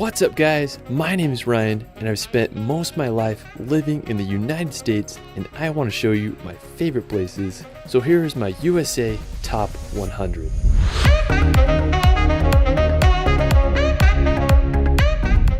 What's up guys, my name is Ryan and I've spent most of my life living in the United States and I want to show you my favorite places. So here is my USA Top 100.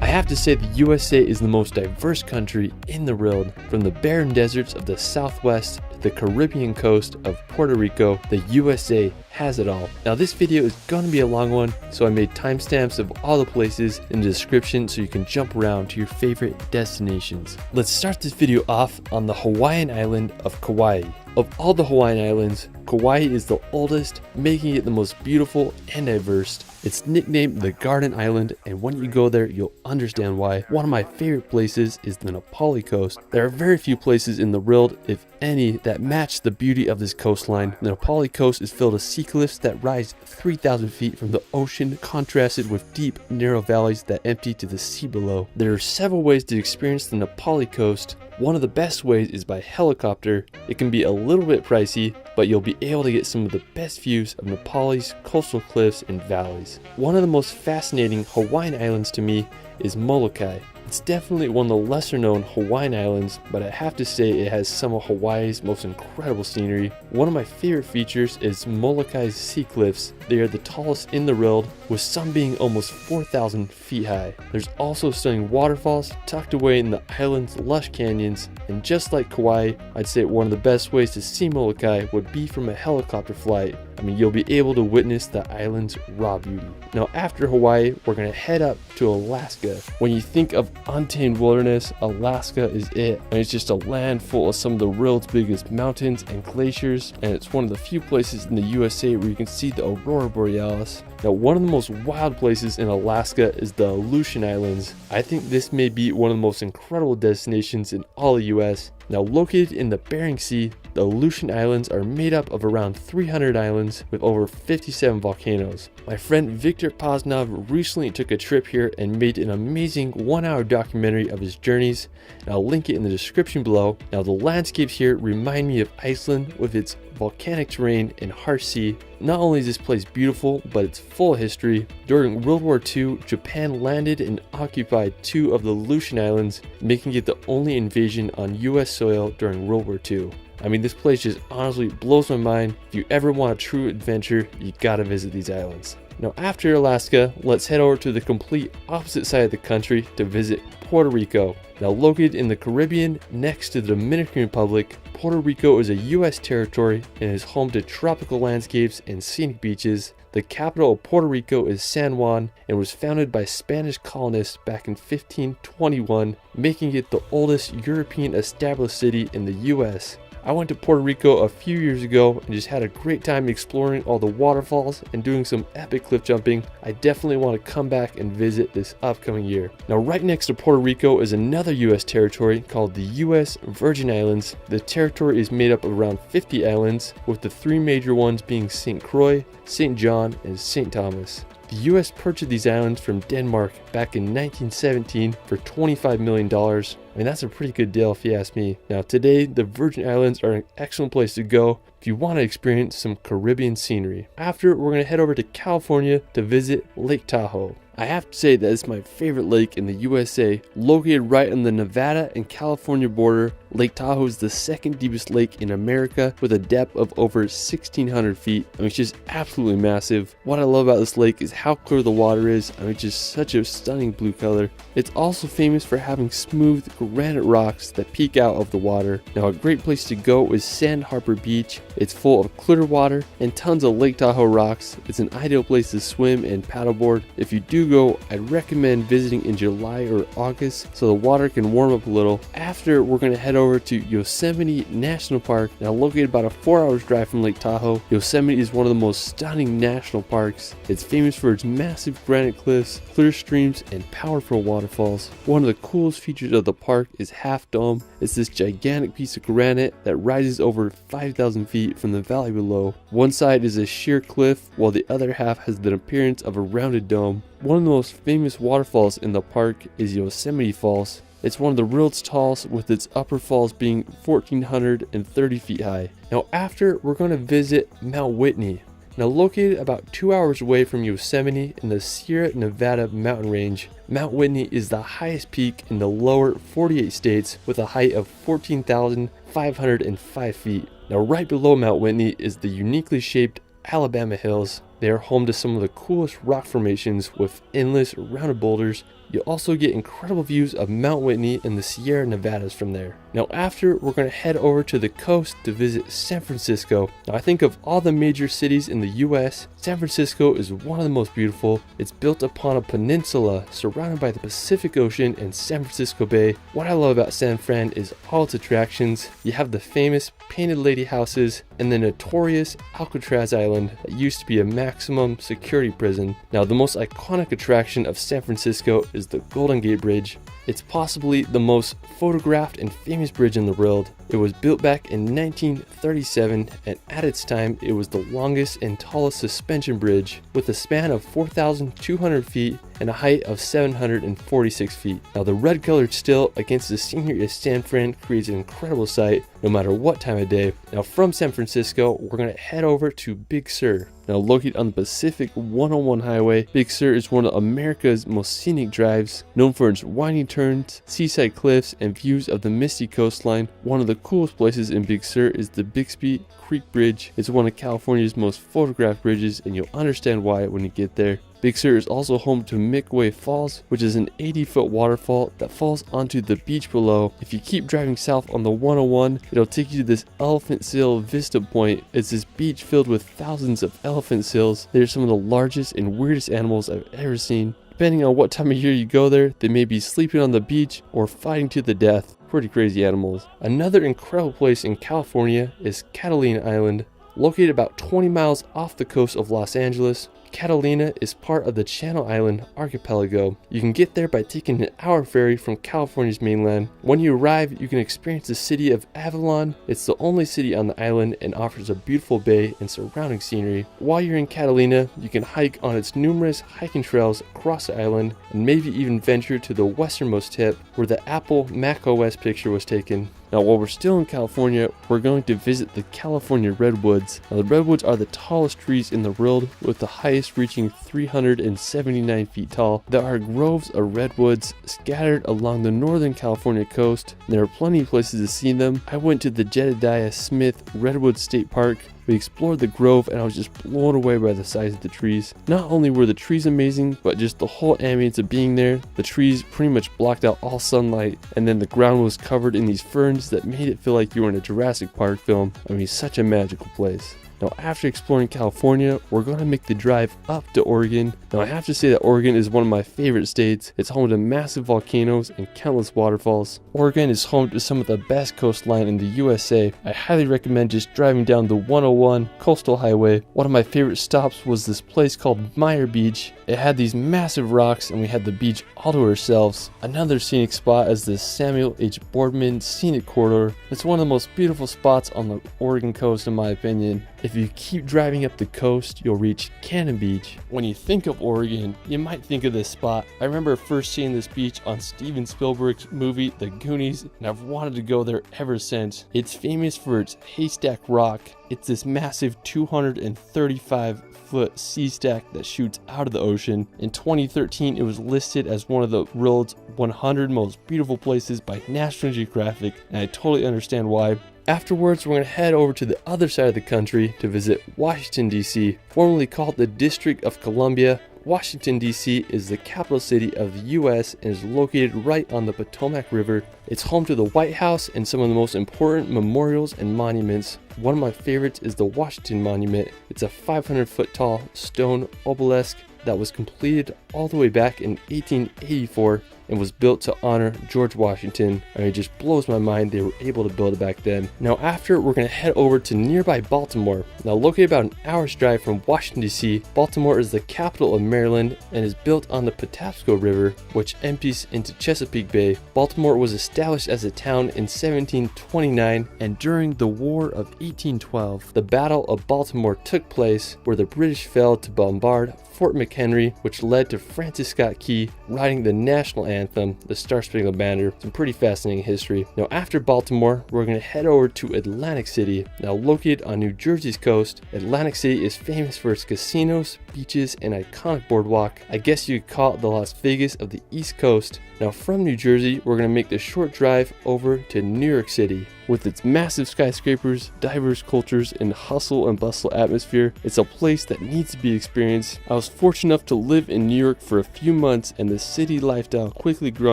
I have to say the USA is the most diverse country in the world. From the barren deserts of the Southwest to the Caribbean coast of Puerto Rico, the USA has it all. Now this video is going to be a long one, so I made timestamps of all the places in the description so you can jump around to your favorite destinations. Let's start this video off on the Hawaiian island of Kauai. Of all the Hawaiian islands, Kauai is the oldest, making it the most beautiful and diverse. It's nicknamed the Garden Island, and when you go there, you'll understand why. One of my favorite places is the Na Pali coast. There are very few places in the world, if any, that match the beauty of this coastline. The Na Pali coast is filled with sea cliffs that rise 3,000 feet from the ocean, contrasted with deep, narrow valleys that empty to the sea below. There are several ways to experience the Na Pali coast. One of the best ways is by helicopter. It can be a little bit pricey, but you'll be able to get some of the best views of Nepal's coastal cliffs and valleys. One of the most fascinating Hawaiian islands to me is Molokai. It's definitely one of the lesser known Hawaiian islands, but I have to say it has some of Hawaii's most incredible scenery. One of my favorite features is Molokai's sea cliffs. They are the tallest in the world, with some being almost 4,000 feet high. There's also stunning waterfalls tucked away in the island's lush canyons, and just like Kauai, I'd say one of the best ways to see Molokai would be from a helicopter flight. I mean, you'll be able to witness the island's raw beauty. Now after Hawaii, we're going to head up to Alaska. When you think of untamed wilderness, Alaska is it. And it's just a land full of some of the world's biggest mountains and glaciers, and it's one of the few places in the USA where you can see the Aurora Borealis. Now one of the most wild places in Alaska is the Aleutian Islands. I think this may be one of the most incredible destinations in all the US. Now located in the Bering Sea, the Aleutian Islands are made up of around 300 islands with over 57 volcanoes. My friend Victor Poznov recently took a trip here and made an amazing 1-hour documentary of his journeys, and I'll link it in the description below. Now the landscapes here remind me of Iceland with its volcanic terrain and harsh sea. Not only is this place beautiful, but it's full of history. During World War II, Japan landed and occupied 2 of the Aleutian Islands, making it the only invasion on US soil during World War II. I mean, this place just honestly blows my mind. If you ever want a true adventure, you gotta visit these islands. Now after Alaska, let's head over to the complete opposite side of the country to visit Puerto Rico. Now located in the Caribbean next to the Dominican Republic, Puerto Rico is a US territory and is home to tropical landscapes and scenic beaches. The capital of Puerto Rico is San Juan and was founded by Spanish colonists back in 1521, making it the oldest European established city in the US. I went to Puerto Rico a few years ago and just had a great time exploring all the waterfalls and doing some epic cliff jumping. I definitely want to come back and visit this upcoming year. Now right next to Puerto Rico is another US territory called the US Virgin Islands. The territory is made up of around 50 islands, with the 3 major ones being St. Croix, St. John, and St. Thomas. The US purchased these islands from Denmark back in 1917 for $25 million. I mean, that's a pretty good deal if you ask me. Now today, the Virgin Islands are an excellent place to go if you want to experience some Caribbean scenery. After, we're going to head over to California to visit Lake Tahoe. I have to say that it's my favorite lake in the USA. Located right on the Nevada and California border, Lake Tahoe is the second deepest lake in America with a depth of over 1,600 feet. I mean, it's just absolutely massive. What I love about this lake is how clear the water is. I mean, it's just such a stunning blue color. It's also famous for having smooth granite rocks that peek out of the water. Now a great place to go is Sand Harbor Beach. It's full of clear water and tons of Lake Tahoe rocks. It's an ideal place to swim and paddleboard. If you do go, I'd recommend visiting in July or August so the water can warm up a little. After, we're going to head over to Yosemite National Park. Now located about a 4-hour drive from Lake Tahoe, Yosemite is one of the most stunning national parks. It's famous for its massive granite cliffs, clear streams, and powerful waterfalls. One of the coolest features of the park is Half Dome. It's this gigantic piece of granite that rises over 5,000 feet from the valley below. One side is a sheer cliff, while the other half has the appearance of a rounded dome. One of the most famous waterfalls in the park is Yosemite Falls. It's one of the world's tallest, with its upper falls being 1,430 feet high. Now after, we're going to visit Mount Whitney. Now located about 2 hours away from Yosemite in the Sierra Nevada mountain range, Mount Whitney is the highest peak in the lower 48 states with a height of 14,505 feet. Now right below Mount Whitney is the uniquely shaped Alabama Hills. They are home to some of the coolest rock formations with endless rounded boulders. You'll also get incredible views of Mount Whitney and the Sierra Nevadas from there. Now after, we're going to head over to the coast to visit San Francisco. Now I think of all the major cities in the US, San Francisco is one of the most beautiful. It's built upon a peninsula surrounded by the Pacific Ocean and San Francisco Bay. What I love about San Fran is all its attractions. You have the famous Painted Lady houses and the notorious Alcatraz Island that used to be a maximum security prison. Now the most iconic attraction of San Francisco is the Golden Gate Bridge. It's possibly the most photographed and famous bridge in the world. It was built back in 1937 and at its time it was the longest and tallest suspension bridge with a span of 4,200 feet and a height of 746 feet. Now the red colored still against the scenery of San Fran creates an incredible sight no matter what time of day. Now from San Francisco, we're going to head over to Big Sur. Now located on the Pacific 101 highway, Big Sur is one of America's most scenic drives, known for its winding turns, seaside cliffs, and views of the misty coastline. One of the coolest places in Big Sur is the Bixby Creek Bridge. It's one of California's most photographed bridges, and you'll understand why when you get there. Big Sur is also home to Midway Falls, which is an 80-foot waterfall that falls onto the beach below. If you keep driving south on the 101, it'll take you to this elephant seal vista point. It's this beach filled with thousands of elephant seals. They're some of the largest and weirdest animals I've ever seen. Depending on what time of year you go there, they may be sleeping on the beach or fighting to the death. Pretty crazy animals. Another incredible place in California is Catalina Island. Located about 20 miles off the coast of Los Angeles, Catalina is part of the Channel Island archipelago. You can get there by taking an hour ferry from California's mainland. When you arrive, you can experience the city of Avalon. It's the only city on the island and offers a beautiful bay and surrounding scenery. While you're in Catalina, you can hike on its numerous hiking trails across the island and maybe even venture to the westernmost tip where the Apple macOS picture was taken. Now while we're still in California, we're going to visit the California redwoods. Now the redwoods are the tallest trees in the world, with the highest reaching 379 feet tall. There are groves of redwoods scattered along the northern California coast. There are plenty of places to see them. I went to the Jedediah Smith Redwood State Park. We explored the grove and I was just blown away by the size of the trees. Not only were the trees amazing, but just the whole ambience of being there. The trees pretty much blocked out all sunlight, and then the ground was covered in these ferns that made it feel like you were in a Jurassic Park film. I mean, such a magical place. Now after exploring California, we're going to make the drive up to Oregon. Now I have to say that Oregon is one of my favorite states. It's home to massive volcanoes and countless waterfalls. Oregon is home to some of the best coastline in the USA. I highly recommend just driving down the 101 coastal highway. One of my favorite stops was this place called Meyer Beach. It had these massive rocks and we had the beach all to ourselves. Another scenic spot is the Samuel H. Boardman Scenic Corridor. It's one of the most beautiful spots on the Oregon coast in my opinion. If you keep driving up the coast, you'll reach Cannon Beach. When you think of Oregon, you might think of this spot. I remember first seeing this beach on Steven Spielberg's movie The Goonies, and I've wanted to go there ever since. It's famous for its Haystack Rock. It's this massive 235-foot sea stack that shoots out of the ocean. In 2013, it was listed as one of the world's 100 most beautiful places by National Geographic, and I totally understand why. Afterwards, we're going to head over to the other side of the country to visit Washington, D.C., formerly called the District of Columbia. Washington, D.C. is the capital city of the U.S. and is located right on the Potomac River. It's home to the White House and some of the most important memorials and monuments. One of my favorites is the Washington Monument. It's a 500-foot tall stone obelisk that was completed all the way back in 1884 and was built to honor George Washington. I mean, it just blows my mind they were able to build it back then. Now after, we're going to head over to nearby Baltimore. Now located about an hour's drive from Washington, D.C., Baltimore is the capital of Maryland and is built on the Patapsco River, which empties into Chesapeake Bay. Baltimore was established as a town in 1729, and during the War of 1812, the Battle of Baltimore took place, where the British failed to bombard Fort McHenry, which led to Francis Scott Key writing the national anthem anthem, the Star Spangled Banner. Some pretty fascinating history. Now after Baltimore, we're going to head over to Atlantic City. Now located on New Jersey's coast, Atlantic City is famous for its casinos, beaches, and iconic boardwalk. I guess you could call it the Las Vegas of the East Coast. Now from New Jersey, we're going to make the short drive over to New York City. With its massive skyscrapers, diverse cultures, and hustle and bustle atmosphere, it's a place that needs to be experienced. I was fortunate enough to live in New York for a few months, and the city lifestyle quickly grew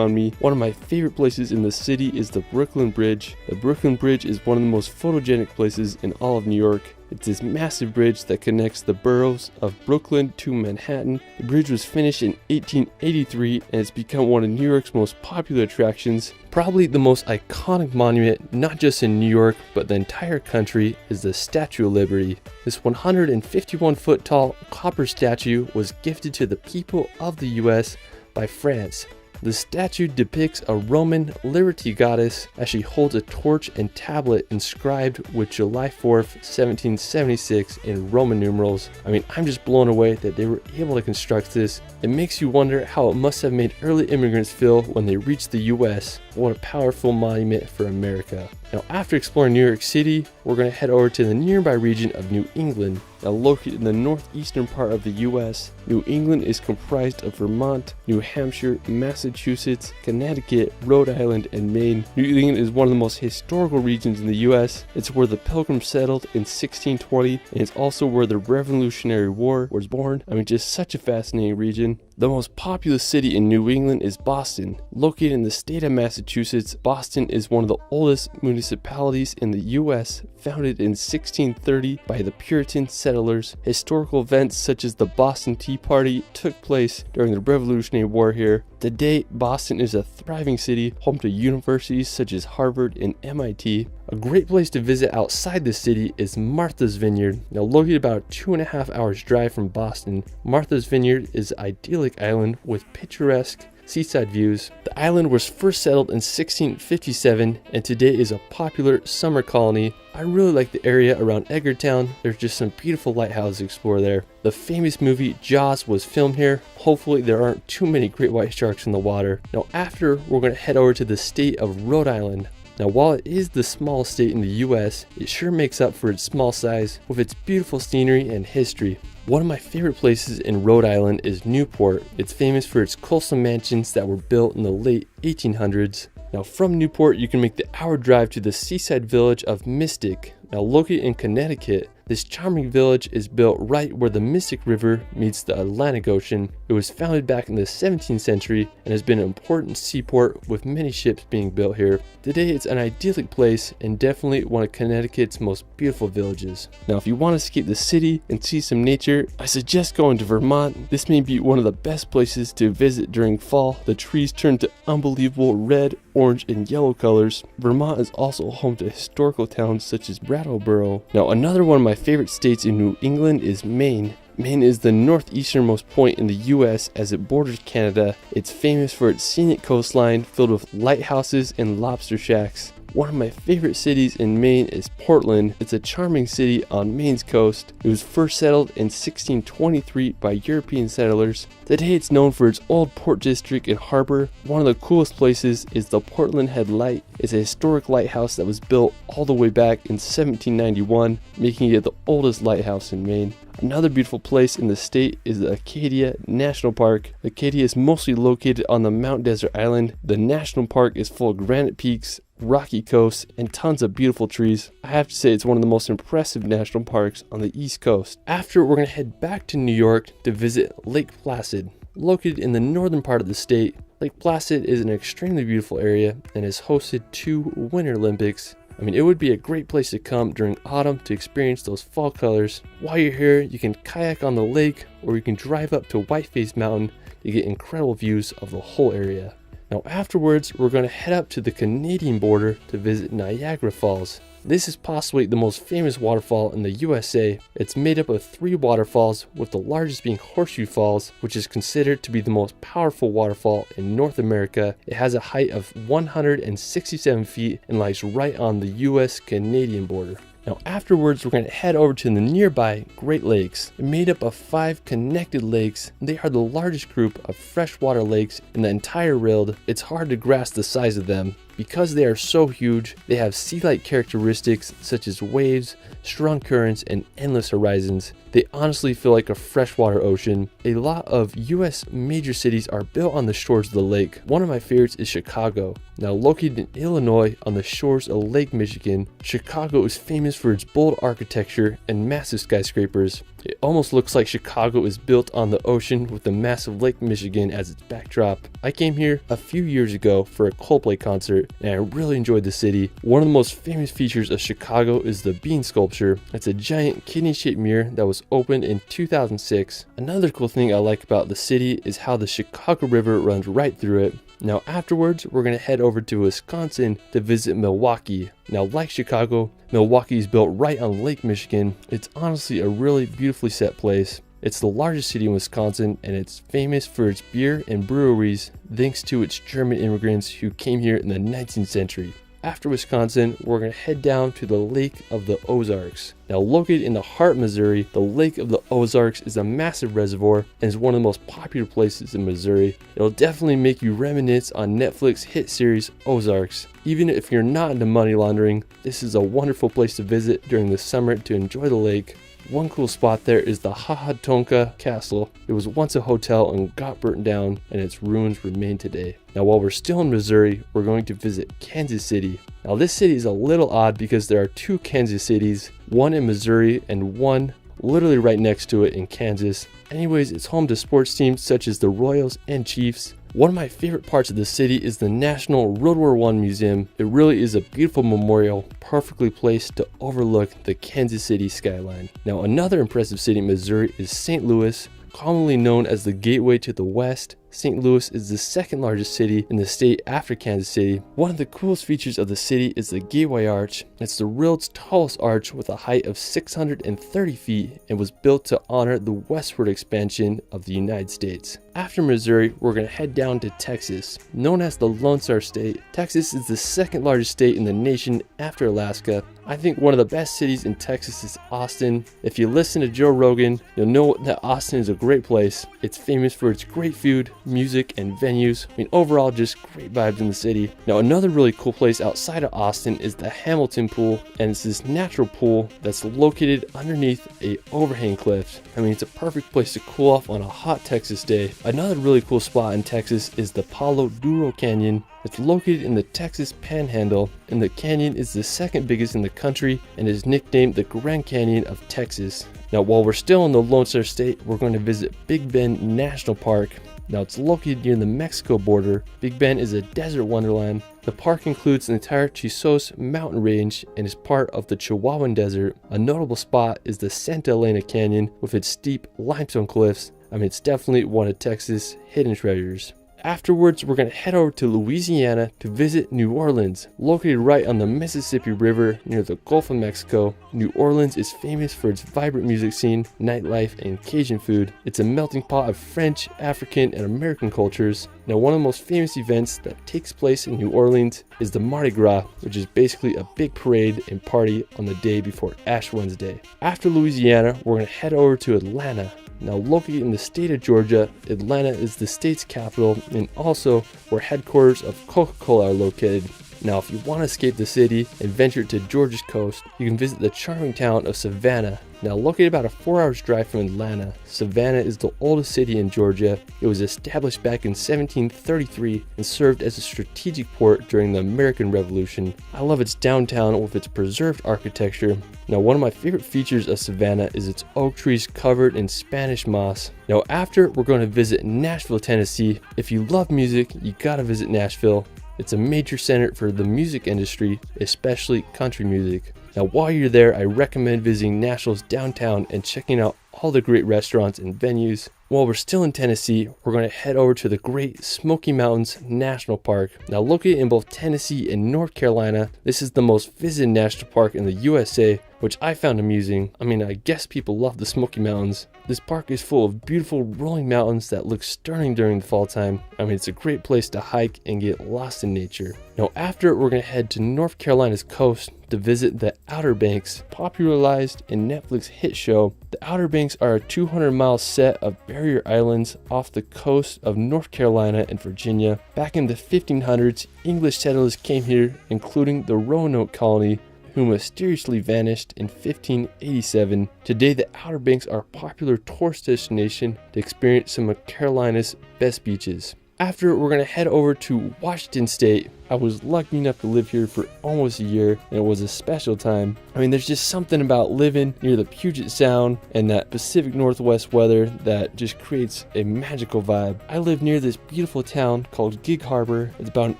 on me. One of my favorite places in the city is the Brooklyn Bridge. The Brooklyn Bridge is one of the most photogenic places in all of New York. It's this massive bridge that connects the boroughs of Brooklyn to Manhattan. The bridge was finished in 1883 and it's become one of New York's most popular attractions. Probably the most iconic monument, not just in New York, but the entire country, is the Statue of Liberty. This 151-foot tall copper statue was gifted to the people of the US by France. The statue depicts a Roman liberty goddess as she holds a torch and tablet inscribed with July 4th, 1776 in Roman numerals. I mean, I'm just blown away that they were able to construct this. It makes you wonder how it must have made early immigrants feel when they reached the US. What a powerful monument for America. Now, after exploring New York City, we're going to head over to the nearby region of New England. Now, located in the northeastern part of the US, New England is comprised of Vermont, New Hampshire, Massachusetts, Connecticut, Rhode Island, and Maine. New England is one of the most historical regions in the US. It's where the Pilgrims settled in 1620, and it's also where the Revolutionary War was born. I mean, just such a fascinating region. The most populous city in New England is Boston. Located in the state of Massachusetts, Boston is one of the oldest municipalities in the U.S., founded in 1630 by the Puritan settlers. Historical events such as the Boston Tea Party took place during the Revolutionary War here. Today, Boston is a thriving city, home to universities such as Harvard and MIT. A great place to visit outside the city is Martha's Vineyard. Now located about 2.5 hours drive from Boston, Martha's Vineyard is an idyllic island with picturesque seaside views. The island was first settled in 1657 and today is a popular summer colony. I really like the area around Edgartown. There's just some beautiful lighthouses to explore there. The famous movie Jaws was filmed here. Hopefully there aren't too many great white sharks in the water. Now after, we're going to head over to the state of Rhode Island. Now while it is the smallest state in the US, it sure makes up for its small size with its beautiful scenery and history. One of my favorite places in Rhode Island is Newport. It's famous for its coastal mansions that were built in the late 1800s. Now from Newport, you can make the hour drive to the seaside village of Mystic. Now located in Connecticut, this charming village is built right where the Mystic River meets the Atlantic Ocean. It was founded back in the 17th century and has been an important seaport with many ships being built here. Today it's an idyllic place and definitely one of Connecticut's most beautiful villages. Now if you want to escape the city and see some nature, I suggest going to Vermont. This may be one of the best places to visit during fall. The trees turn to unbelievable red, orange, and yellow colors. Vermont is also home to historical towns such as Brattleboro. Now another one of my favorite states in New England is Maine. Maine is the northeasternmost point in the US as it borders Canada. It's famous for its scenic coastline filled with lighthouses and lobster shacks. One of my favorite cities in Maine is Portland. It's a charming city on Maine's coast. It was first settled in 1623 by European settlers. Today it's known for its old port district and harbor. One of the coolest places is the Portland Head Light. It's a historic lighthouse that was built all the way back in 1791, making it the oldest lighthouse in Maine. Another beautiful place in the state is the Acadia National Park. Acadia is mostly located on the Mount Desert Island. The national park is full of granite peaks, rocky coasts, and tons of beautiful trees. I have to say it's one of the most impressive national parks on the East Coast. After, we're going to head back to New York to visit Lake Placid. Located in the northern part of the state, Lake Placid is an extremely beautiful area and has hosted 2 Winter Olympics. I mean, it would be a great place to come during autumn to experience those fall colors. While you're here, you can kayak on the lake or you can drive up to Whiteface Mountain to get incredible views of the whole area. Now afterwards, we're going to head up to the Canadian border to visit Niagara Falls. This is possibly the most famous waterfall in the USA. It's made up of 3 waterfalls, with the largest being Horseshoe Falls, which is considered to be the most powerful waterfall in North America. It has a height of 167 feet and lies right on the US-Canadian border. Now afterwards, we're going to head over to the nearby Great Lakes. Made up of 5 connected lakes, they are the largest group of freshwater lakes in the entire world. It's hard to grasp the size of them. Because they are so huge, they have sea-like characteristics such as waves, strong currents, and endless horizons. They honestly feel like a freshwater ocean. A lot of US major cities are built on the shores of the lake. One of my favorites is Chicago. Now located in Illinois on the shores of Lake Michigan, Chicago is famous for its bold architecture and massive skyscrapers. It almost looks like Chicago is built on the ocean with the massive Lake Michigan as its backdrop. I came here a few years ago for a Coldplay concert and I really enjoyed the city. One of the most famous features of Chicago is the bean sculpture. It's a giant kidney-shaped mirror that was opened in 2006. Another cool thing I like about the city is how the Chicago River runs right through it. Now afterwards, we're going to head over to Wisconsin to visit Milwaukee. Now like Chicago, Milwaukee is built right on Lake Michigan. It's honestly a really beautifully set place. It's the largest city in Wisconsin and it's famous for its beer and breweries thanks to its German immigrants who came here in the 19th century. After Wisconsin, we're going to head down to the Lake of the Ozarks. Now located in the heart of Missouri, the Lake of the Ozarks is a massive reservoir and is one of the most popular places in Missouri. It'll definitely make you reminisce on Netflix hit series Ozarks. Even if you're not into money laundering, this is a wonderful place to visit during the summer to enjoy the lake. One cool spot there is the Hahatonka Castle. It was once a hotel and got burnt down, and its ruins remain today. Now while we're still in Missouri, we're going to visit Kansas City. Now this city is a little odd because there are 2 Kansas cities, one in Missouri and one literally right next to it in Kansas. Anyways, it's home to sports teams such as the Royals and Chiefs. One of my favorite parts of the city is the National World War I Museum. It really is a beautiful memorial, perfectly placed to overlook the Kansas City skyline. Now another impressive city in Missouri is St. Louis, commonly known as the Gateway to the West. St. Louis is the 2nd largest city in the state after Kansas City. One of the coolest features of the city is the Gateway Arch. It's the world's tallest arch with a height of 630 feet and was built to honor the westward expansion of the United States. After Missouri, we're going to head down to Texas. Known as the Lone Star State, Texas is the 2nd largest state in the nation after Alaska. I think one of the best cities in Texas is Austin. If you listen to Joe Rogan, you'll know that Austin is a great place. It's famous for its great food, music, and venues. I mean, overall, just great vibes in the city. Now, another really cool place outside of Austin is the Hamilton Pool, and it's this natural pool that's located underneath a overhang cliff. I mean, it's a perfect place to cool off on a hot Texas day. Another really cool spot in Texas is the Palo Duro Canyon. It's located in the Texas Panhandle, and the canyon is the 2nd biggest in the country and is nicknamed the Grand Canyon of Texas. Now, while we're still in the Lone Star State, we're going to visit Big Bend National Park. Now, it's located near the Mexico border. Big Bend is a desert wonderland. The park includes the entire Chisos mountain range and is part of the Chihuahuan Desert. A notable spot is the Santa Elena Canyon with its steep limestone cliffs. I mean, it's definitely one of Texas' hidden treasures. Afterwards, we're going to head over to Louisiana to visit New Orleans. Located right on the Mississippi River near the Gulf of Mexico, New Orleans is famous for its vibrant music scene, nightlife, and Cajun food. It's a melting pot of French, African, and American cultures. Now, one of the most famous events that takes place in New Orleans is the Mardi Gras, which is basically a big parade and party on the day before Ash Wednesday. After Louisiana, we're going to head over to Atlanta. Now, located in the state of Georgia, Atlanta is the state's capital and also where headquarters of Coca-Cola are located. Now, if you want to escape the city and venture to Georgia's coast, you can visit the charming town of Savannah. Now, located about a 4-hour drive from Atlanta, Savannah is the oldest city in Georgia. It was established back in 1733 and served as a strategic port during the American Revolution. I love its downtown with its preserved architecture. Now, one of my favorite features of Savannah is its oak trees covered in Spanish moss. Now, after, we're going to visit Nashville, Tennessee. If you love music, you gotta visit Nashville. It's a major center for the music industry, especially country music. Now, while you're there, I recommend visiting Nashville's downtown and checking out all the great restaurants and venues. While we're still in Tennessee, we're going to head over to the Great Smoky Mountains National Park. Now, located in both Tennessee and North Carolina, this is the most visited national park in the USA. which I found amusing. I mean, I guess people love the Smoky Mountains. This park is full of beautiful rolling mountains that look stunning during the fall time. I mean, it's a great place to hike and get lost in nature. Now after, we're going to head to North Carolina's coast to visit the Outer Banks, popularized in Netflix hit show. The Outer Banks are a 200-mile set of barrier islands off the coast of North Carolina and Virginia. Back in the 1500s, English settlers came here, including the Roanoke colony, who mysteriously vanished in 1587. Today, the Outer Banks are a popular tourist destination to experience some of Carolina's best beaches. After, we're going to head over to Washington State. I was lucky enough to live here for almost a year, and it was a special time. I mean, there's just something about living near the Puget Sound and that Pacific Northwest weather that just creates a magical vibe. I live near this beautiful town called Gig Harbor. It's about an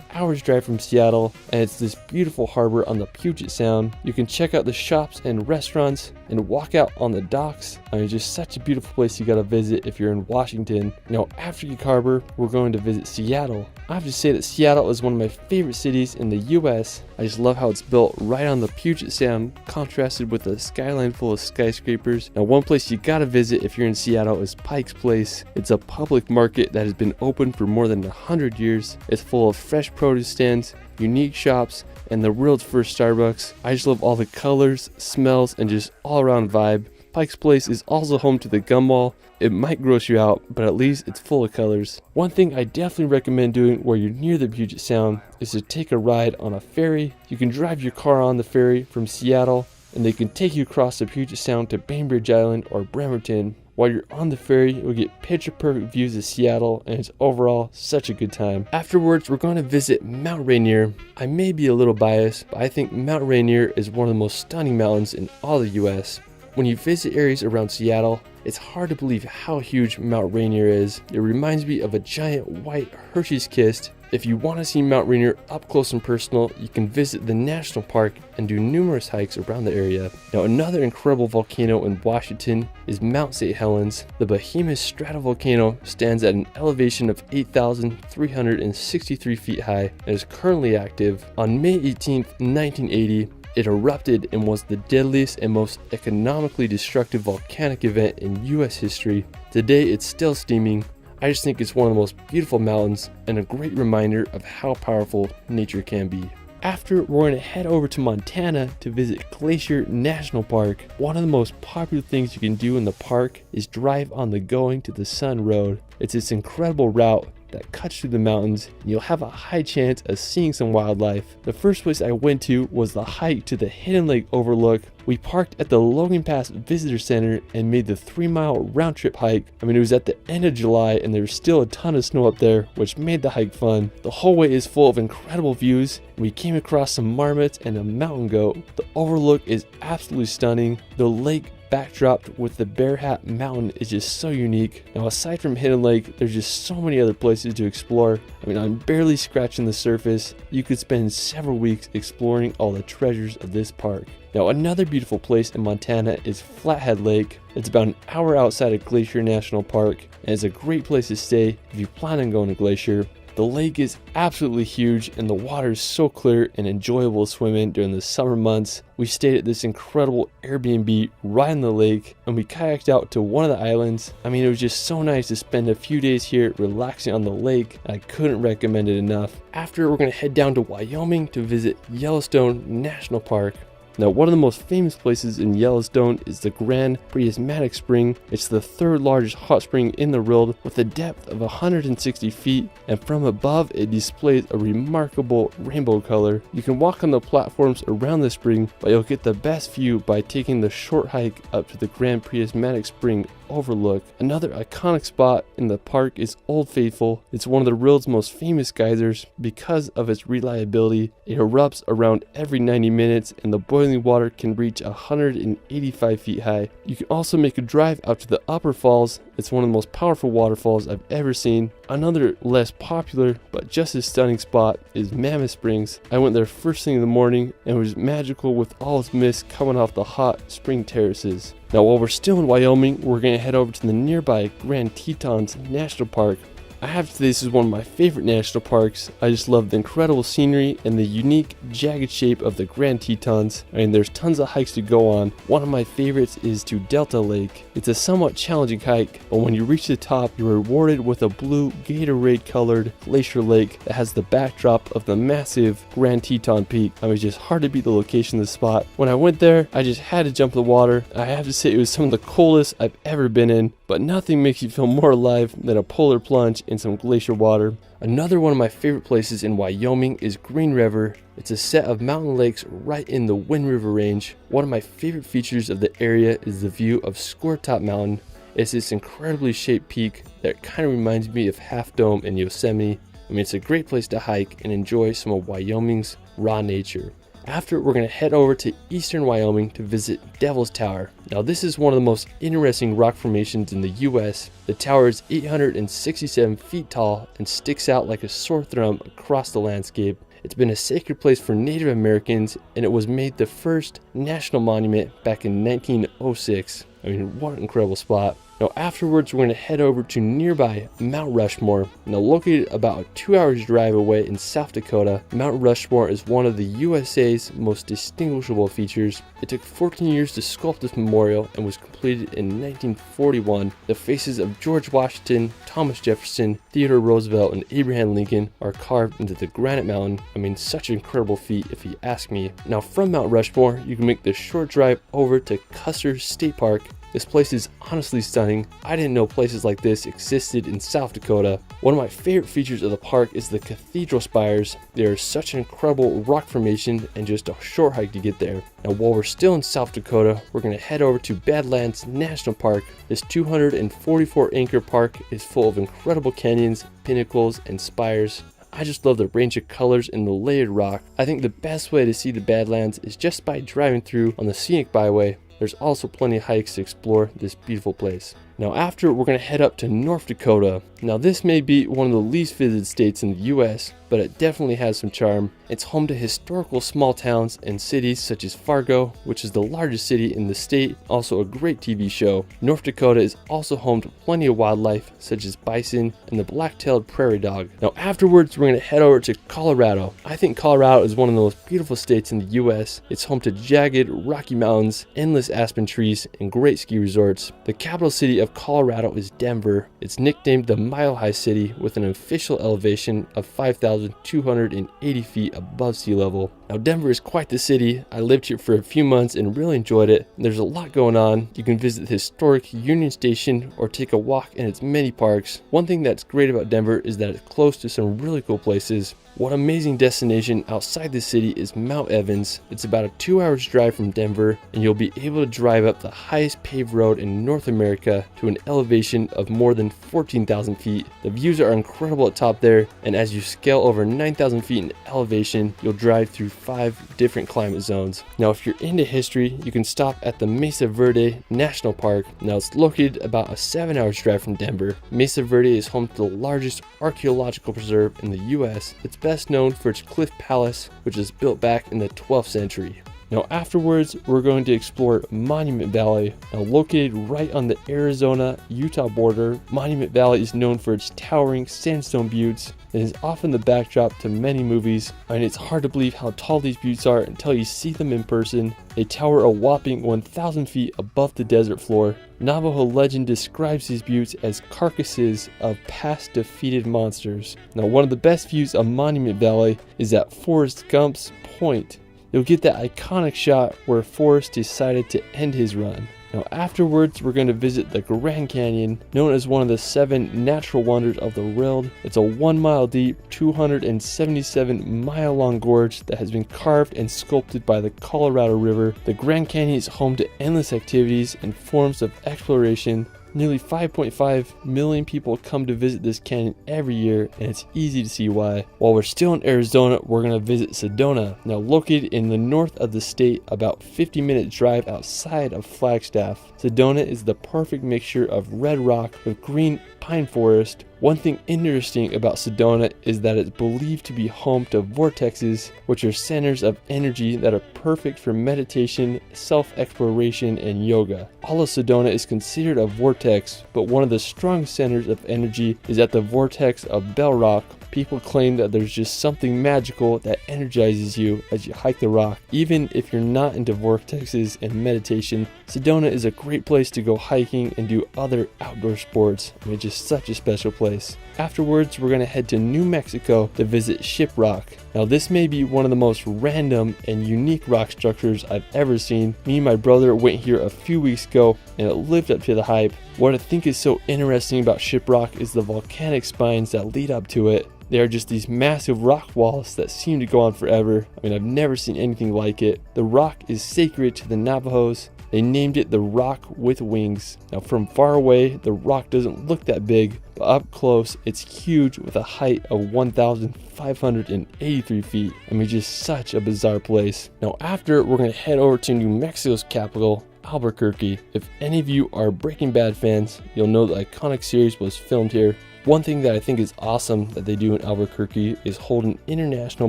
hour's drive from Seattle, and it's this beautiful harbor on the Puget Sound. You can check out the shops and restaurants and walk out on the docks. I mean, just such a beautiful place you gotta visit if you're in Washington. Now, after Gig Harbor, we're going to visit Seattle. I have to say that Seattle is one of my favorite cities in the US. I just love how it's built right on the Puget Sound, contrasted with a skyline full of skyscrapers. Now, one place you gotta visit if you're in Seattle is Pike's Place. It's a public market that has been open for more than 100 years. It's full of fresh produce stands, unique shops, and the world's first Starbucks. I just love all the colors, smells, and just all around vibe. Pike's Place is also home to the Gum Mall. It might gross you out, but at least it's full of colors. One thing I definitely recommend doing where you're near the Puget Sound is to take a ride on a ferry. You can drive your car on the ferry from Seattle, and they can take you across the Puget Sound to Bainbridge Island or Bremerton. While you're on the ferry, you'll get picture-perfect views of Seattle, and it's overall such a good time. Afterwards, we're going to visit Mount Rainier. I may be a little biased, but I think Mount Rainier is one of the most stunning mountains in all the US. When you visit areas around Seattle, it's hard to believe how huge Mount Rainier is. It reminds me of a giant white Hershey's Kiss. If you want to see Mount Rainier up close and personal, you can visit the national park and do numerous hikes around the area. Now, another incredible volcano in Washington is Mount St. Helens. The behemoth stratovolcano stands at an elevation of 8,363 feet high and is currently active. On May 18, 1980, it erupted and was the deadliest and most economically destructive volcanic event in US history. Today, it's still steaming. I just think it's one of the most beautiful mountains and a great reminder of how powerful nature can be. After, we're going to head over to Montana to visit Glacier National Park. One of the most popular things you can do in the park is drive on the Going to the Sun Road. It's this incredible route that cuts through the mountains, and you'll have a high chance of seeing some wildlife. The first place I went to was the hike to the Hidden Lake Overlook. We parked at the Logan Pass Visitor Center and made the 3-mile round trip hike. I mean, it was at the end of July and there was still a ton of snow up there, which made the hike fun. The whole way is full of incredible views. We came across some marmots and a mountain goat. The overlook is absolutely stunning. The lake backdrop with the Bear Hat Mountain is just so unique. Now, aside from Hidden Lake, there's just so many other places to explore. I mean, I'm barely scratching the surface. You could spend several weeks exploring all the treasures of this park. Now, another beautiful place in Montana is Flathead Lake. It's about an hour outside of Glacier National Park, and it's a great place to stay if you plan on going to Glacier. The lake is absolutely huge and the water is so clear and enjoyable to swim in during the summer months. We stayed at this incredible Airbnb right on the lake and we kayaked out to one of the islands. I mean, it was just so nice to spend a few days here relaxing on the lake. I couldn't recommend it enough. After, we're going to head down to Wyoming to visit Yellowstone National Park. Now, one of the most famous places in Yellowstone is the Grand Prismatic Spring. It's the third largest hot spring in the world with a depth of 160 feet, and from above it displays a remarkable rainbow color. You can walk on the platforms around the spring, but you'll get the best view by taking the short hike up to the Grand Prismatic Spring overlook. Another iconic spot in the park is Old Faithful. It's one of the world's most famous geysers because of its reliability. It erupts around every 90 minutes and the boiling water can reach 185 feet high. You can also make a drive out to the upper falls. It's one of the most powerful waterfalls I've ever seen. Another less popular but just as stunning spot is Mammoth Springs. I went there first thing in the morning and it was magical with all its mist coming off the hot spring terraces. Now, while we're still in Wyoming, we're going to head over to the nearby Grand Tetons National Park. I have to say this is one of my favorite national parks. I just love the incredible scenery and the unique jagged shape of the Grand Tetons. I mean, there's tons of hikes to go on. One of my favorites is to Delta Lake. It's a somewhat challenging hike, but when you reach the top, you're rewarded with a blue Gatorade colored glacier lake that has the backdrop of the massive Grand Teton Peak. I mean, it's just hard to beat the location of the spot. When I went there, I just had to jump in the water. I have to say it was some of the coldest I've ever been in, but nothing makes you feel more alive than a polar plunge in some glacier water. Another one of my favorite places in Wyoming is Green River. It's a set of mountain lakes right in the Wind River Range. One of my favorite features of the area is the view of Score Top Mountain. It's this incredibly shaped peak that kind of reminds me of Half Dome in Yosemite. I mean, it's a great place to hike and enjoy some of Wyoming's raw nature. After, we're going to head over to eastern Wyoming to visit Devil's Tower. Now, this is one of the most interesting rock formations in the US. The tower is 867 feet tall and sticks out like a sore thumb across the landscape. It's been a sacred place for Native Americans, and it was made the first national monument back in 1906. I mean, what an incredible spot. Now afterwards, we're going to head over to nearby Mount Rushmore. Now located about a 2 hours drive away in South Dakota, Mount Rushmore is one of the USA's most distinguishable features. It took 14 years to sculpt this memorial and was completed in 1941. The faces of George Washington, Thomas Jefferson, Theodore Roosevelt, and Abraham Lincoln are carved into the granite mountain. I mean, such an incredible feat if you ask me. Now from Mount Rushmore, you can make the short drive over to Custer State Park. This place is honestly stunning. I didn't know places like this existed in South Dakota. One of my favorite features of the park is the cathedral spires. They are such an incredible rock formation and just a short hike to get there. Now while we're still in South Dakota, we're going to head over to Badlands National Park. This 244 acre park is full of incredible canyons, pinnacles, and spires. I just love the range of colors and the layered rock. I think the best way to see the Badlands is just by driving through on the scenic byway. There's also plenty of hikes to explore this beautiful place. Now after, we're going to head up to North Dakota. Now this may be one of the least visited states in the US, but it definitely has some charm. It's home to historical small towns and cities such as Fargo, which is the largest city in the state, also a great TV show. North Dakota is also home to plenty of wildlife such as bison and the black-tailed prairie dog. Now afterwards, we're going to head over to Colorado. I think Colorado is one of the most beautiful states in the US. It's home to jagged, rocky mountains, endless aspen trees, and great ski resorts. The capital city of Colorado is Denver. It's nicknamed the Mile High City with an official elevation of 5,280 feet above sea level. Now Denver is quite the city. I lived here for a few months and really enjoyed it. There's a lot going on. You can visit the historic Union Station or take a walk in its many parks. One thing that's great about Denver is that it's close to some really cool places. One amazing destination outside the city is Mount Evans. It's about a 2 hours drive from Denver, and you'll be able to drive up the highest paved road in North America to an elevation of more than 14,000 feet. The views are incredible at top there, and as you scale over 9,000 feet in elevation, you'll drive through 5 different climate zones. Now if you're into history, you can stop at the Mesa Verde National Park. Now it's located about a 7 hours drive from Denver. Mesa Verde is home to the largest archaeological preserve in the US. It's best known for its Cliff Palace, which was built back in the 12th century. Now afterwards, we're going to explore Monument Valley. Now located right on the Arizona-Utah border, Monument Valley is known for its towering sandstone buttes and is often the backdrop to many movies. And it's hard to believe how tall these buttes are until you see them in person. They tower a whopping 1,000 feet above the desert floor. Navajo legend describes these buttes as carcasses of past defeated monsters. Now one of the best views of Monument Valley is at Forrest Gump's Point. You'll get that iconic shot where Forrest decided to end his run. Now afterwards, we're going to visit the Grand Canyon, known as one of the 7 natural wonders of the world. It's a 1 mile deep, 277 mile long gorge that has been carved and sculpted by the Colorado River. The Grand Canyon is home to endless activities and forms of exploration. Nearly 5.5 million people come to visit this canyon every year, and it's easy to see why. While we're still in Arizona, we're going to visit Sedona. Now located in the north of the state, about 50-minute drive outside of Flagstaff. Sedona is the perfect mixture of red rock with green pine forest, One thing interesting about Sedona is that it's believed to be home to vortexes, which are centers of energy that are perfect for meditation, self-exploration, and yoga. All of Sedona is considered a vortex, but one of the strongest centers of energy is at the vortex of Bell Rock. People claim that there's just something magical that energizes you as you hike the rock. Even if you're not into vortexes and meditation, Sedona is a great place to go hiking and do other outdoor sports. I mean, just such a special place. Afterwards, we're going to head to New Mexico to visit Shiprock. Now, this may be one of the most random and unique rock structures I've ever seen. Me and my brother went here a few weeks ago and it lived up to the hype. What I think is so interesting about Shiprock is the volcanic spines that lead up to it. They are just these massive rock walls that seem to go on forever. I mean, I've never seen anything like it. The rock is sacred to the Navajos. They named it the Rock with Wings. Now, from far away, the rock doesn't look that big, but up close, it's huge with a height of 1,583 feet. I mean, just such a bizarre place. Now, after, we're going to head over to New Mexico's capital, Albuquerque. If any of you are Breaking Bad fans, you'll know the iconic series was filmed here. One thing that I think is awesome that they do in Albuquerque is hold an international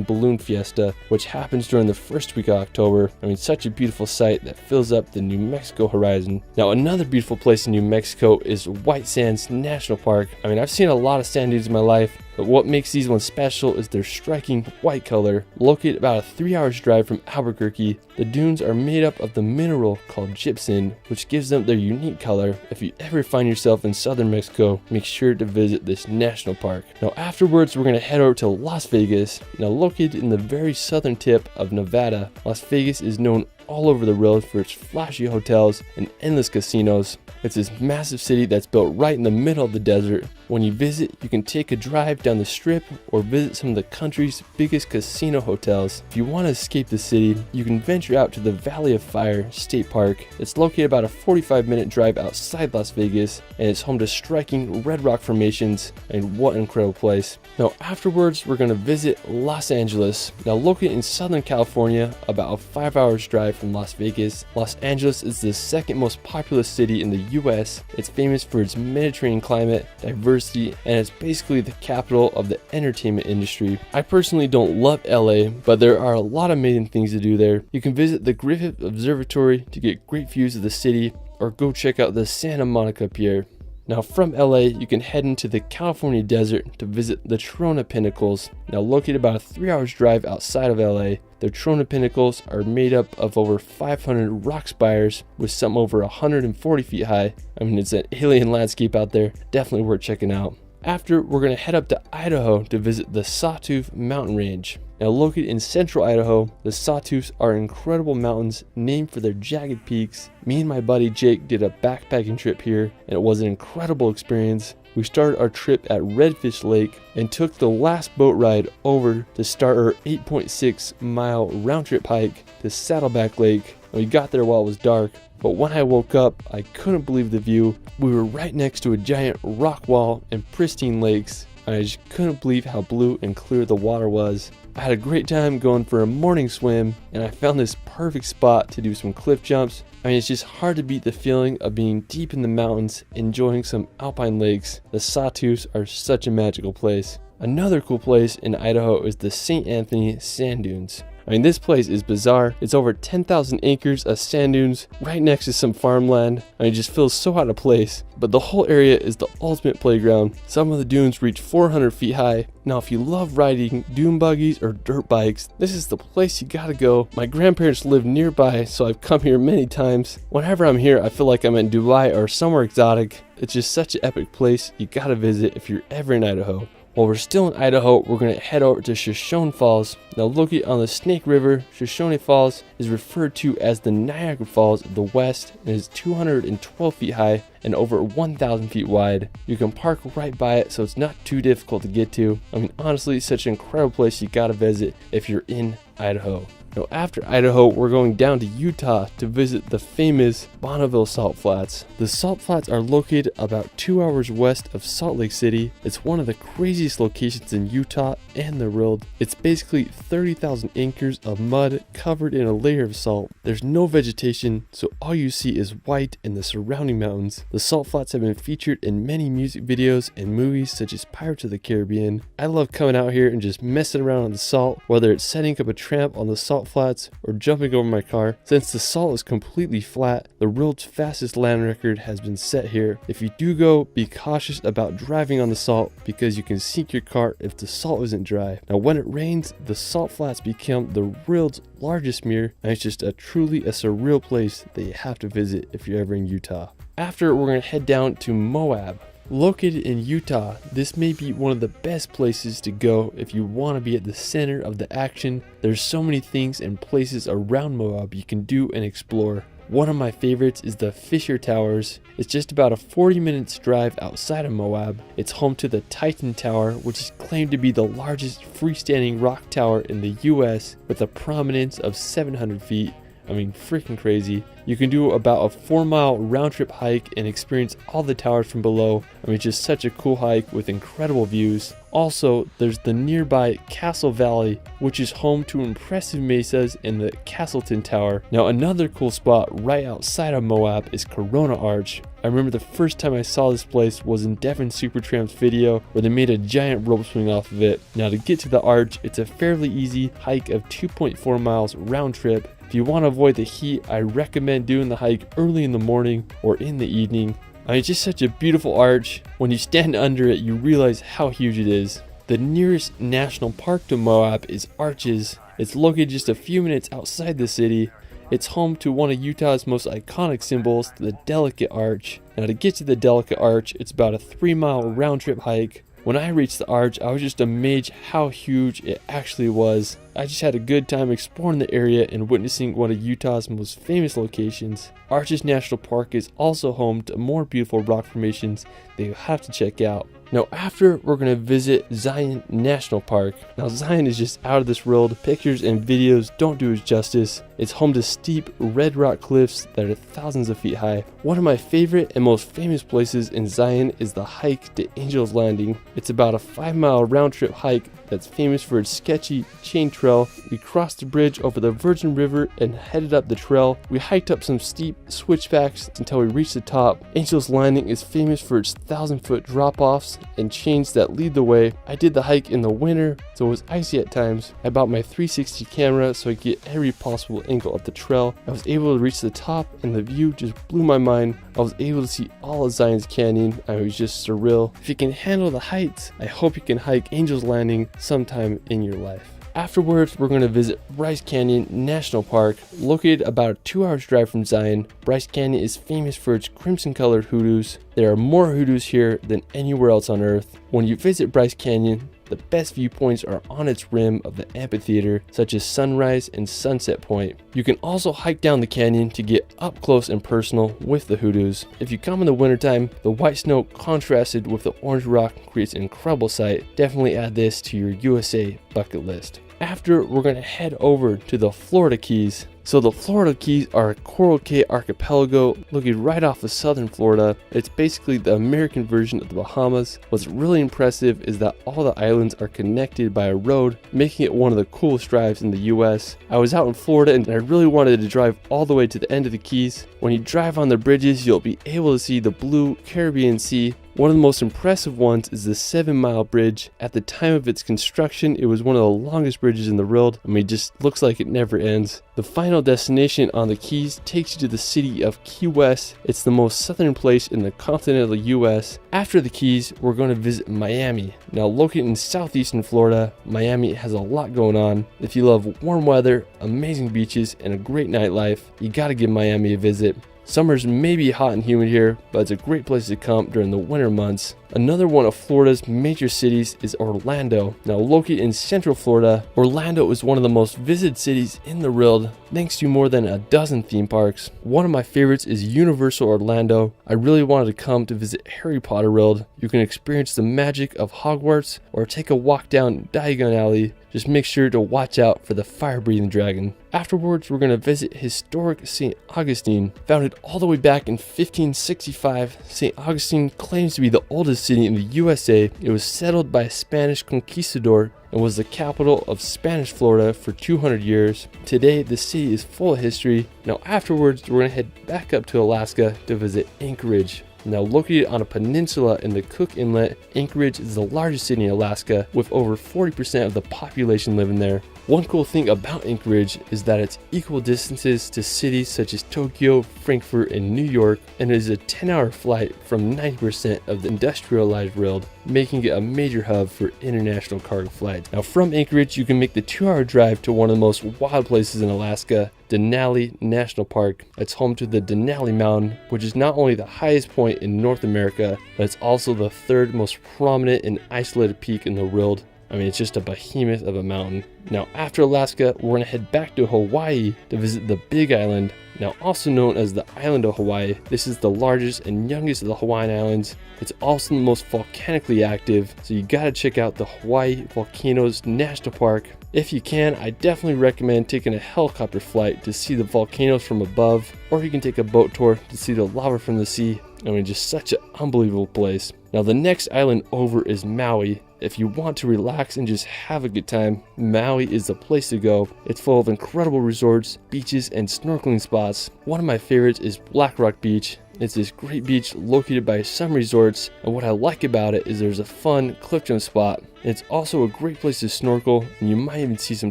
balloon fiesta, which happens during the first week of October. I mean, such a beautiful sight that fills up the New Mexico horizon. Now, another beautiful place in New Mexico is White Sands National Park. I mean, I've seen a lot of sand dunes in my life, but what makes these ones special is their striking white color. Located about a 3-hour drive from Albuquerque, the dunes are made up of the mineral called gypsum, which gives them their unique color. If you ever find yourself in southern Mexico, make sure to visit this national park. Now, afterwards, we're going to head over to Las Vegas. Now, located in the very southern tip of Nevada, Las Vegas is known all over the world for its flashy hotels and endless casinos. It's this massive city that's built right in the middle of the desert. When you visit, you can take a drive down the strip or visit some of the country's biggest casino hotels. If you want to escape the city, you can venture out to the Valley of Fire State Park. It's located about a 45-minute drive outside Las Vegas, and it's home to striking red rock formations. And what an incredible place. Now, afterwards, we're going to visit Los Angeles. Now, located in Southern California, about a 5-hour drive from Las Vegas, Los Angeles is the second most populous city in the US. It's famous for its Mediterranean climate, diversity, and it's basically the capital of the entertainment industry. I personally don't love LA, but there are a lot of amazing things to do there. You can visit the Griffith Observatory to get great views of the city, or go check out the Santa Monica Pier. Now, from LA, you can head into the California desert to visit the Trona Pinnacles. Now, located about a 3-hour drive outside of LA, the Trona Pinnacles are made up of over 500 rock spires with some over 140 feet high. I mean, it's an alien landscape out there, definitely worth checking out. After, we're going to head up to Idaho to visit the Sawtooth Mountain Range. Now, located in central Idaho, the Sawtooths are incredible mountains named for their jagged peaks. Me and my buddy Jake did a backpacking trip here, and it was an incredible experience. We started our trip at Redfish Lake and took the last boat ride over to start our 8.6 mile round trip hike to Saddleback Lake. We got there while it was dark, but when I woke up, I couldn't believe the view. We were right next to a giant rock wall and pristine lakes, and I just couldn't believe how blue and clear the water was. I had a great time going for a morning swim, and I found this perfect spot to do some cliff jumps. I mean, it's just hard to beat the feeling of being deep in the mountains, enjoying some alpine lakes. The Sawtooths are such a magical place. Another cool place in Idaho is the St. Anthony Sand Dunes. I mean, this place is bizarre. It's over 10,000 acres of sand dunes right next to some farmland. I mean, it just feels so out of place. But the whole area is the ultimate playground. Some of the dunes reach 400 feet high. Now, if you love riding dune buggies or dirt bikes, this is the place you gotta go. My grandparents live nearby, so I've come here many times. Whenever I'm here, I feel like I'm in Dubai or somewhere exotic. It's just such an epic place you gotta visit if you're ever in Idaho. While we're still in Idaho, we're going to head over to Shoshone Falls. Now, located on the Snake River, Shoshone Falls is referred to as the Niagara Falls of the West and is 212 feet high and over 1,000 feet wide. You can park right by it, so it's not too difficult to get to. I mean, honestly, such an incredible place you gotta visit if you're in Idaho. Now after Idaho, we're going down to Utah to visit the famous Bonneville Salt Flats. The Salt Flats are located about 2 hours west of Salt Lake City. It's one of the craziest locations in Utah and the world. It's basically 30,000 acres of mud covered in a layer of salt. There's no vegetation, so all you see is white and the surrounding mountains. The Salt Flats have been featured in many music videos and movies such as Pirates of the Caribbean. I love coming out here and just messing around on the salt, whether it's setting up a tramp on the salt flats or jumping over my car. Since the salt is completely flat, the world's fastest land record has been set here. If you do go, be cautious about driving on the salt because you can sink your car if the salt isn't dry. Now when it rains, the salt flats become the world's largest mirror, and it's just truly a surreal place that you have to visit if you're ever in Utah. After, we're going to head down to Moab. Located in Utah, this may be one of the best places to go if you want to be at the center of the action. There's so many things and places around Moab you can do and explore. One of my favorites is the Fisher Towers. It's just about a 40-minute drive outside of Moab. It's home to the Titan Tower, which is claimed to be the largest freestanding rock tower in the US with a prominence of 700 feet. I mean, freaking crazy. You can do about a 4-mile round-trip hike and experience all the towers from below. I mean, just such a cool hike with incredible views. Also, there's the nearby Castle Valley, which is home to impressive mesas and the Castleton Tower. Now, another cool spot right outside of Moab is Corona Arch. I remember the first time I saw this place was in Devin Supertramp's video where they made a giant rope swing off of it. Now, to get to the arch, it's a fairly easy hike of 2.4 miles round trip. If you want to avoid the heat, I recommend doing the hike early in the morning or in the evening. I mean, it's just such a beautiful arch. When you stand under it, you realize how huge it is. The nearest national park to Moab is Arches. It's located just a few minutes outside the city. It's home to one of Utah's most iconic symbols, the Delicate Arch. Now, to get to the Delicate Arch, it's about a 3-mile round trip hike. When I reached the arch, I was just amazed how huge it actually was. I just had a good time exploring the area and witnessing one of Utah's most famous locations. Arches National Park is also home to more beautiful rock formations that you have to check out. Now after, we're going to visit Zion National Park. Now Zion is just out of this world. Pictures and videos don't do it justice. It's home to steep red rock cliffs that are thousands of feet high. One of my favorite and most famous places in Zion is the hike to Angel's Landing. It's about a 5-mile round trip hike that's famous for its sketchy chain trail. We crossed the bridge over the Virgin River and headed up the trail. We hiked up some steep switchbacks until we reached the top. Angel's Landing is famous for its 1,000-foot drop-offs and chains that lead the way. I did the hike in the winter, so it was icy at times. I bought my 360 camera so I could get every possible angle of the trail. I was able to reach the top and the view just blew my mind. I was able to see all of Zion's Canyon. It was just surreal. If you can handle the heights, I hope you can hike Angel's Landing sometime in your life. Afterwards, we're going to visit Bryce Canyon National Park. Located about a 2-hour drive from Zion, Bryce Canyon is famous for its crimson-colored hoodoos. There are more hoodoos here than anywhere else on Earth. When you visit Bryce Canyon, the best viewpoints are on its rim of the amphitheater, such as Sunrise and Sunset Point. You can also hike down the canyon to get up close and personal with the hoodoos. If you come in the wintertime, the white snow contrasted with the orange rock creates an incredible sight. Definitely add this to your USA bucket list. After, we're going to head over to the Florida Keys. So the Florida Keys are a Coral Cay archipelago located right off of southern Florida. It's basically the American version of the Bahamas. What's really impressive is that all the islands are connected by a road, making it one of the coolest drives in the US. I was out in Florida and I really wanted to drive all the way to the end of the Keys. When you drive on the bridges, you'll be able to see the blue Caribbean Sea. One of the most impressive ones is the 7-mile bridge. At the time of its construction, it was one of the longest bridges in the world. I mean, it just looks like it never ends. The final destination on the Keys takes you to the city of Key West. It's the most southern place in the continental US. After the Keys, we're going to visit Miami. Now, located in southeastern Florida, Miami has a lot going on. If you love warm weather, amazing beaches, and a great nightlife, you gotta give Miami a visit. Summers may be hot and humid here, but it's a great place to come during the winter months. Another one of Florida's major cities is Orlando. Now located in central Florida, Orlando is one of the most visited cities in the world, thanks to more than a dozen theme parks. One of my favorites is Universal Orlando. I really wanted to come to visit Harry Potter World. You can experience the magic of Hogwarts or take a walk down Diagon Alley Just make sure to watch out for the fire-breathing dragon. Afterwards, we're going to visit historic St. Augustine. Founded all the way back in 1565, St. Augustine claims to be the oldest city in the USA. It was settled by a Spanish conquistador and was the capital of Spanish Florida for 200 years. Today, the city is full of history. Now afterwards, we're going to head back up to Alaska to visit Anchorage. Now located on a peninsula in the Cook Inlet, Anchorage is the largest city in Alaska with over 40% of the population living there. One cool thing about Anchorage is that it's equal distances to cities such as Tokyo, Frankfurt, and New York, and it is a 10-hour flight from 90% of the industrialized world, making it a major hub for international cargo flights. Now from Anchorage, you can make the 2-hour drive to one of the most wild places in Alaska, Denali National Park. It's home to the Denali Mountain, which is not only the highest point in North America, but it's also the third most prominent and isolated peak in the world. I mean, it's just a behemoth of a mountain. Now, after Alaska, we're going to head back to Hawaii to visit the Big Island, now also known as the Island of Hawaii. This is the largest and youngest of the Hawaiian Islands. It's also the most volcanically active, so you gotta check out the Hawaii Volcanoes National Park. If you can, I definitely recommend taking a helicopter flight to see the volcanoes from above, or you can take a boat tour to see the lava from the sea. I mean, just such an unbelievable place. Now, the next island over is Maui. If you want to relax and just have a good time, Maui is the place to go. It's full of incredible resorts, beaches, and snorkeling spots. One of my favorites is Black Rock Beach. It's this great beach located by some resorts, and what I like about it is there's a fun cliff jump spot. It's also a great place to snorkel, and you might even see some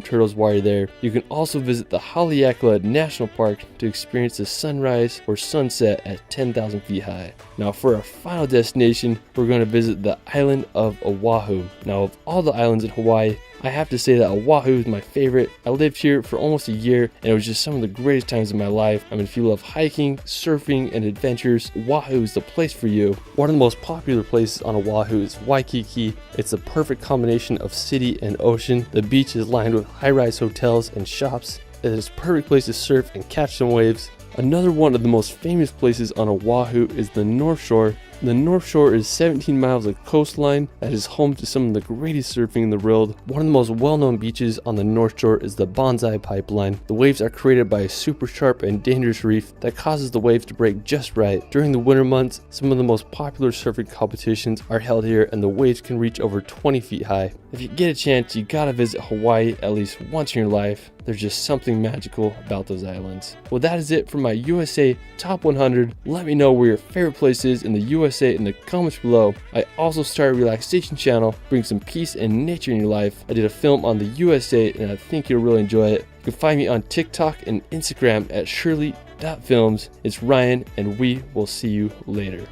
turtles while you're there. You can also visit the Haleakala National Park to experience the sunrise or sunset at 10,000 feet high. Now for our final destination, we're going to visit the island of Oahu. Now of all the islands in Hawaii, I have to say that Oahu is my favorite. I lived here for almost a year, and it was just some of the greatest times of my life. I mean, if you love hiking, surfing, and adventures, Oahu is the place for you. One of the most popular places on Oahu is Waikiki. It's the perfect combination of city and ocean. The beach is lined with high-rise hotels and shops. It is a perfect place to surf and catch some waves. Another one of the most famous places on Oahu is the North Shore. The North Shore is 17 miles of coastline that is home to some of the greatest surfing in the world. One of the most well-known beaches on the North Shore is the Bonsai Pipeline. The waves are created by a super sharp and dangerous reef that causes the waves to break just right. During the winter months, some of the most popular surfing competitions are held here, and the waves can reach over 20 feet high. If you get a chance, you gotta visit Hawaii at least once in your life. There's just something magical about those islands. Well, that is it for my USA Top 100. Let me know where your favorite place is in the USA in the comments below. I also started a relaxation channel, bring some peace and nature in your life. I did a film on the USA, and I think you'll really enjoy it. You can find me on TikTok and Instagram at shirley.films. It's Ryan, and we will see you later.